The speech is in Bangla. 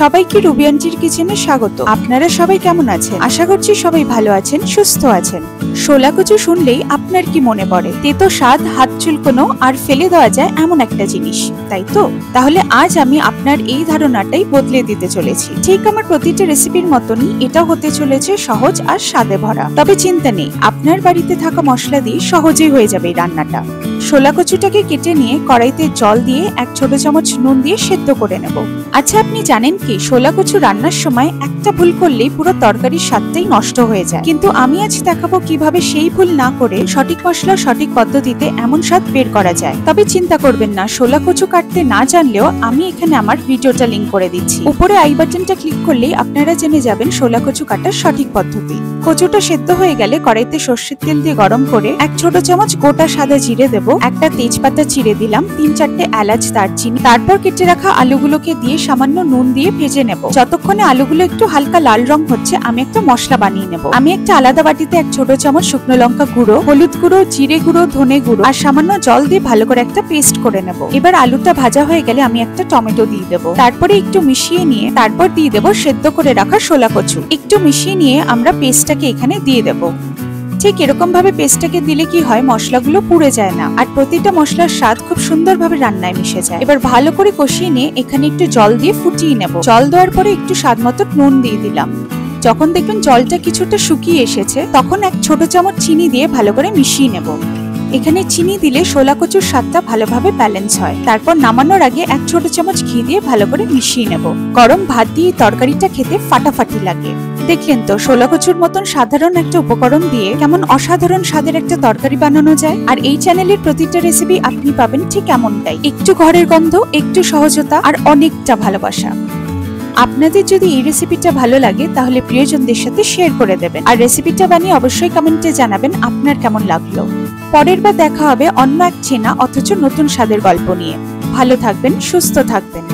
সবাইকে রুবি আন্টির কিচেনে স্বাগত। আপনারা সবাই কেমন আছেন? আশা করছি সবাই ভালো আছেন, সুস্থ আছেন। শোলা কচু শুনলেই আপনার কি মনে পড়ে? তেতো স্বাদ, হাত চুলকোনো আর ফেলে দেওয়া যায় এমন একটা জিনিস, তাই তো? তাহলে আজ আমি আপনার এই ধারণাটাই বদলে দিতে চলেছি। ঠিক আমার প্রতিটা রেসিপির মতনই এটা হতে চলেছে সহজ আর স্বাদে ভরা। তবে চিন্তা নেই, আপনার বাড়িতে থাকা মশলা দিয়ে সহজেই হয়ে যাবে এই রান্নাটা। শোলা কচুটাকে কেটে নিয়ে কড়াইতে জল দিয়ে 1 ছোট চামচ নুন দিয়ে সেদ্ধ করে নেব। আচ্ছা, আপনি জানেন কি শোলা কচু রান্নার সময় একটা ভুল করলেই পুরো তরকারির স্বাদটাই নষ্ট হয়ে যায়। কিন্তু আমি আজ দেখাবো কিভাবে সেই ভুল না করে সঠিক মশলা সঠিক পদ্ধতিতে এমন স্বাদ বের করা যায়। তবে চিন্তা করবেন না, শোলা কচু কাটতে না জানলেও আমি এখানে আমার ভিডিওটা লিংক করে দিচ্ছি। উপরে আই বাটনটা ক্লিক করলেই আপনারা জেনে যাবেন শোলা কচু কাটার সঠিক পদ্ধতি। কচুটা সেদ্ধ হয়ে গেলে কড়াইতে সর্ষের তেল দিয়ে গরম করে 1 ছোট চামচ গোটা সাদা জিরে দেব, একটা তেজপাতা চিড়ে দিলাম, 3-4টে এলাচ, দারচিনি। তারপর কেটে রাখা আলুগুলোকে দিয়ে সামান্য নুন দিয়ে ভেজে নেব। যতক্ষণে আলুগুলো একটু হালকা লাল রং হচ্ছে আমি একটা মশলা বানিয়ে নেব। আমি একটা আলাদা বাটিতে 1 ছোট চামচ শুকনো লঙ্কা গুঁড়ো, হলুদ গুঁড়ো, জিরে গুঁড়ো, ধনে গুঁড়ো আর সামান্য জল দিয়ে ভালো করে একটা পেস্ট করে নেব। এবার আলুটা ভাজা হয়ে গেলে আমি একটা টমেটো দিয়ে দেবো। তারপরে একটু মিশিয়ে নিয়ে তারপর দিয়ে দেবো সেদ্ধ করে রাখা শোলা কচু। একটু মিশিয়ে নিয়ে আমরা পেস্টটাকে এখানে দিয়ে দেব। ঠিক এরকম ভাবে পেস্টটাকে দিলে কি হয়, মশলাগুলো পুড়ে যায় না আর প্রতিটা মশলার স্বাদ খুব সুন্দরভাবে রান্নায় মিশে যায়। এবার ভালো করে কষিয়ে নিয়ে এখানে একটু জল দিয়ে ফুটিয়ে নেব। জল দেওয়ার পরে একটু স্বাদ মতো নুন দিয়ে দিলাম। যখন দেখবেন জলটা কিছুটা শুকিয়ে এসেছে তখন 1 ছোট চামচ চিনি দিয়ে ভালো করে মিশিয়ে নেব। এখানে চিনি দিলে শোলা কচুর স্বাদটা ভালোভাবে ব্যালেন্স হয়। তারপর নামানোর আগে 1 ছোট চামচ ঘি দিয়ে ভালো করে মিশিয়ে নেব। গরম ভাত দিয়ে তরকারিটা খেতে ফাটাফাটি লাগে। দেখলেন তো, শোলা কচুর মতন সাধারণ একটা উপকরণ দিয়ে কেমন অসাধারণ স্বাদের একটা তরকারি বানানো যায়। আর এই চ্যানেলের প্রতিটা রেসিপি আপনি পাবেন ঠিক এমনটাই, একটু ঘরের গন্ধ, একটু সহজতা আর অনেকটা ভালোবাসা। আপনাদের যদি এই রেসিপিটা ভালো লাগে তাহলে প্রিয়জনদের সাথে শেয়ার করে দেবেন আর রেসিপিটা বানিয়ে অবশ্যই কমেন্টে জানাবেন আপনার কেমন লাগলো। পরের বার দেখা হবে অন্য এক চেনা অথচ নতুন স্বাদের গল্প নিয়ে। ভালো থাকবেন, সুস্থ থাকবেন।